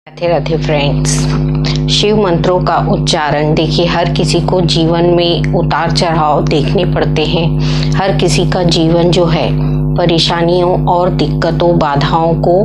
Radhe Radhe friends. Shiv मंत्रों का उच्चारण देखिए, हर किसी को जीवन में उतार चढ़ाव देखने पड़ते हैं। हर किसी का जीवन जो है परेशानियों और दिक्कतों बाधाओं को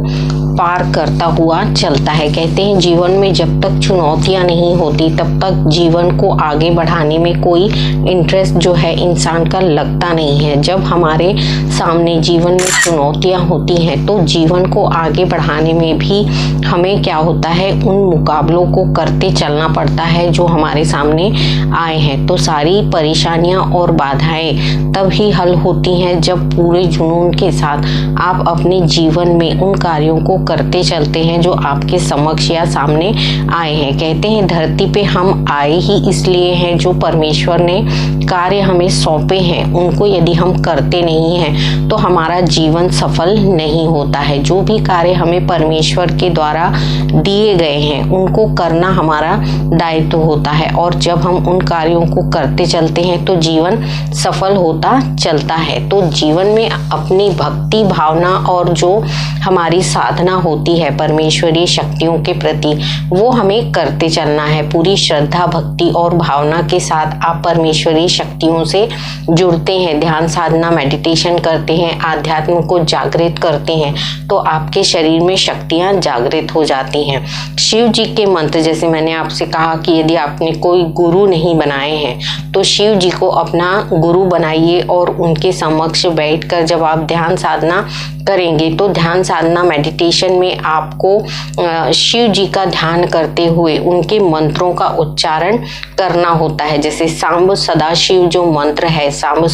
पार करता हुआ चलता है। कहते हैं जीवन में जब तक चुनौतियां नहीं होती तब तक जीवन को आगे बढ़ाने में कोई इंटरेस्ट जो है इंसान का लगता नहीं है। जब हमारे सामने जीवन में चुनौतियां होती हैं तो जीवन को आगे बढ़ाने में भी हमें क्या होता है, उन मुकाबलों को करते चलना पड़ता है जो हमारे सामने आए हैं। तो सारी परेशानियां और बाधाएं तब ही हल होती हैं जब पूरे जुनून के साथ आप अपने जीवन में उन कार्यों को करते चलते हैं जो आपके समक्ष या सामने आए हैं। कहते हैं धरती पे हम आए ही इसलिए हैं, जो परमेश्वर ने कार्य हमें सौंपे हैं उनको यदि हम करते नहीं हैं तो हमारा जीवन सफल नहीं होता है। जो भी कार्य हमें परमेश्वर के द्वारा दिए गए हैं उनको करना हमारा दायित्व होता है, और जब हम उन कार्यों को करते चलते हैं तो जीवन सफल होता चलता है। तो जीवन में अपनी भक्ति भावना और जो हमारी साधना होती है परमेश्वरीय शक्तियों के प्रति, वो हमें करते चलना है। पूरी श्रद्धा भक्ति और भावना के साथ आप परमेश्वरीय शक्तियों से जुड़ते हैं, ध्यान साधना मेडिटेशन करते हैं, आध्यात्म को जागृत करते हैं तो आपके शरीर में शक्तियां जागृत हो जाती हैं। शिव जी के मंत्र, जैसे मैंने आपसे कहा कि यदि आपने कोई गुरु नहीं बनाए हैं तो शिव जी को अपना गुरु बनाइए और उनके समक्ष बैठकर जब आप ध्यान साधना करेंगे तो ध्यान साधना मेडिटेशन में आपको शिव जी का ध्यान करते हुए उनके मंत्रों का उच्चारण करना होता है। जैसे सांब सदाशिव जो मंत्र है, सांब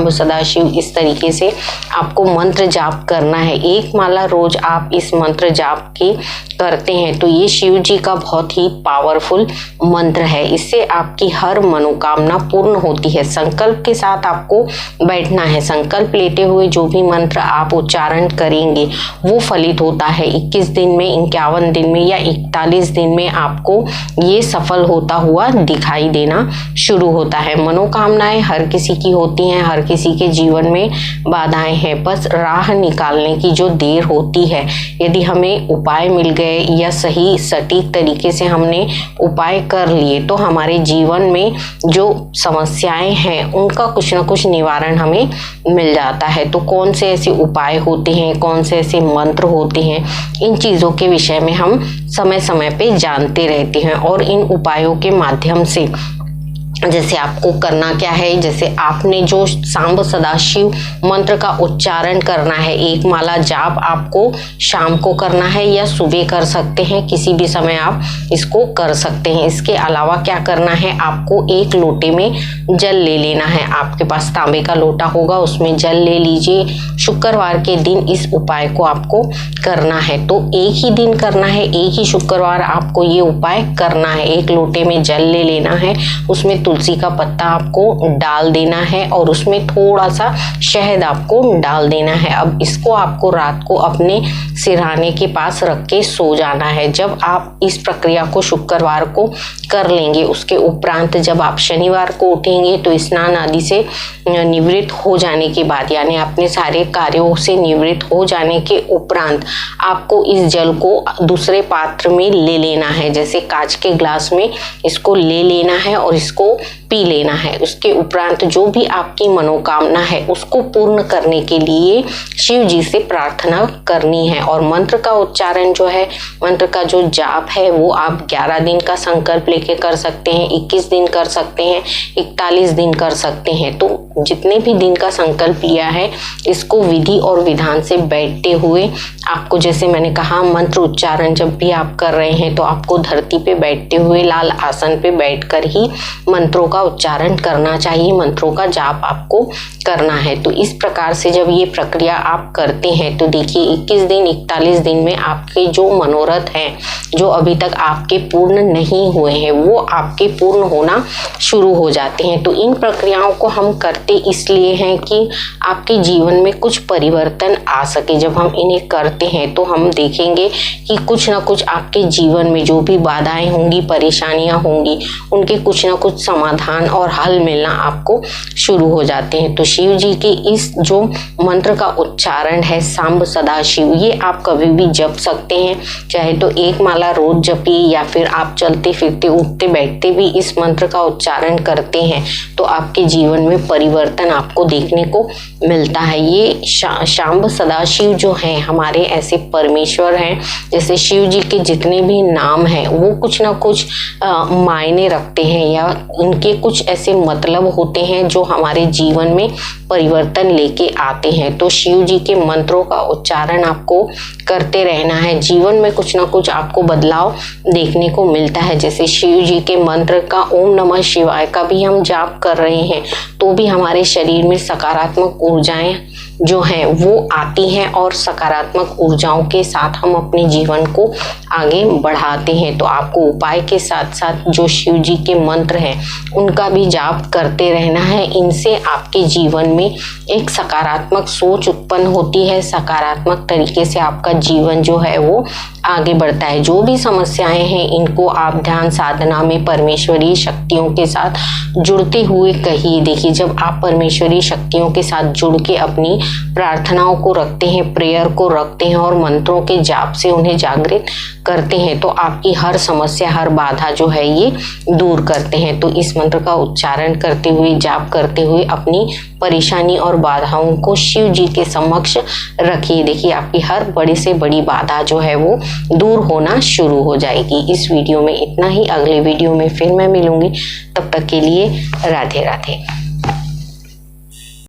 सदाशिव, इस तरीके से आपको मंत्र जाप करना है। एक माला रोज आप इस मंत्र जाप के करते हैं तो ये शिव जी का बहुत ही पावरफुल मंत्र है। इससे आपकी हर मनोकामना पूर्ण होती है। संकल्प के साथ आपको बैठना है। संकल्प लेते हुए जो भी मंत्र आप उच्चारण करेंगे वो फलित होता है। 21 दिन में, 51 दिन में या 41 दिन में आपको ये सफल होता हुआ दिखाई देना शुरू होता है। मनोकामनाएं हर किसी की होती हैं, हर किसी के जीवन में बाधाएं हैं, बस राह निकालने की जो देर होती है। यदि हमें उपाय मिल गए या सही सटीक तरीके से हमने उपाय कर लिए तो हमारे जीवन में जो समस्याएं हैं उनका कुछ ना कुछ निवारण हमें मिल जाता है। तो कौन से ऐसे उपाय होते हैं, कौन से ऐसे मंत्र होते हैं, इन चीजों के विषय में हम समय समय पे जानते रहते हैं। और इन उपायों के माध्यम से जैसे आपको करना क्या है, जैसे आपने जो सांब सदाशिव मंत्र का उच्चारण करना है, एक माला जाप आपको शाम को करना है या सुबह कर सकते हैं, किसी भी समय आप इसको कर सकते हैं। इसके अलावा क्या करना है, आपको एक लोटे में जल ले लेना है। आपके पास तांबे का लोटा होगा, उसमें जल ले लीजिए। शुक्रवार के दिन इस उपाय को आपको करना है। तो एक ही दिन करना है, एक ही शुक्रवार आपको ये उपाय करना है। एक लोटे में जल ले लेना है, उसमें तुलसी का पत्ता आपको डाल देना है और उसमें थोड़ा सा शहद आपको डाल देना है। अब इसको आपको रात को अपने सिरहाने के पास रख के सो जाना है। जब आप इस प्रक्रिया को शुक्रवार को कर लेंगे, उसके उपरांत जब आप शनिवार को उठेंगे तो स्नान आदि से निवृत्त हो जाने के बाद, यानी अपने सारे कार्यों से निवृत्त हो जाने के उपरांत आपको इस जल को दूसरे पात्र में ले लेना है। जैसे कांच के ग्लास में इसको ले लेना है और इसको पी लेना है। उसके उपरांत जो भी आपकी मनोकामना है उसको पूर्ण करने के लिए शिव जी से प्रार्थना करनी है। और मंत्र का उच्चारण जो है, मंत्र का जो जाप है वो आप 11 दिन का संकल्प लेके कर सकते हैं, 21 दिन कर सकते हैं, 41 दिन कर सकते हैं। तो जितने भी दिन का संकल्प लिया है इसको विधि और विधान से बैठते हुए आपको, जैसे मैंने कहा, मंत्र उच्चारण जब भी आप कर रहे हैं तो आपको धरती पे बैठते हुए लाल आसन पे बैठकर ही मंत्रों का उच्चारण करना चाहिए, मंत्रों का जाप आपको करना है। तो इस प्रकार से जब ये प्रक्रिया आप करते हैं तो देखिए 21 दिन 41 दिन में आपके जो मनोरथ हैं, जो अभी तक आपके पूर्ण नहीं हुए हैं, वो आपके पूर्ण होना शुरू हो जाते हैं। तो इन प्रक्रियाओं को हम करते इसलिए हैं कि आपके जीवन में कुछ परिवर्तन आ सके। जब हम इन्हें करते हैं तो हम देखेंगे कि कुछ ना कुछ आपके जीवन में जो भी बाधाएं होंगी, परेशानियां होंगी, उनके कुछ ना कुछ समाधान और हल मिलना आपको शुरू हो जाते हैं। तो शिव जी के इस जो मंत्र का उच्चारण है सांब सदाशिव, ये आप कभी भी जप सकते हैं। चाहे तो एक माला रोज जपिए या फिर आप चलते फिरते उठते बैठते भी इस मंत्र का उच्चारण करते हैं तो आपके जीवन में परिवर्तन आपको देखने को मिलता है। ये सांब सदाशिव जो हैं हमारे ऐसे परमेश्वर हैं, जैसे शिव जी के जितने भी नाम हैं वो कुछ ना कुछ मायने रखते हैं या उनके कुछ ऐसे मतलब होते हैं जो हमारे जीवन में परिवर्तन लेके आते हैं। तो शिव जी के मंत्रों का उच्चारण आपको करते रहना है, जीवन में कुछ ना कुछ आपको बदलाव देखने को मिलता है। जैसे शिव जी के मंत्र का ओम नमः शिवाय का भी हम जाप कर रहे हैं तो भी हमारे शरीर में सकारात्मक ऊर्जाएं जो हैं वो आती हैं और सकारात्मक ऊर्जाओं के साथ हम अपने जीवन को आगे बढ़ाते हैं। तो आपको उपाय के साथ साथ जो शिव जी के मंत्र हैं उनका भी जाप करते रहना है। इनसे आपके जीवन में एक सकारात्मक सोच उत्पन्न होती है, सकारात्मक तरीके से आपका जीवन जो है वो आगे बढ़ता है। जो भी समस्याएं हैं इनको आप ध्यान साधना में परमेश्वरी शक्तियों के साथ जुड़ते हुए कहिए। देखिए, जब आप परमेश्वरी शक्तियों के साथ जुड़ के अपनी प्रार्थनाओं को रखते हैं, प्रेयर को रखते हैं और मंत्रों के जाप से उन्हें जागृत करते हैं तो आपकी हर समस्या, हर बाधा जो है ये दूर करते हैं। तो इस मंत्र का उच्चारण करते हुए, जाप करते हुए अपनी परेशानी और बाधाओं को शिव जी के समक्ष रखिए। देखिए, आपकी हर बड़ी से बड़ी बाधा जो है वो दूर होना शुरू हो जाएगी। इस वीडियो में इतना ही, अगले वीडियो में फिर मैं मिलूंगी। तब तक के लिए राधे राधे।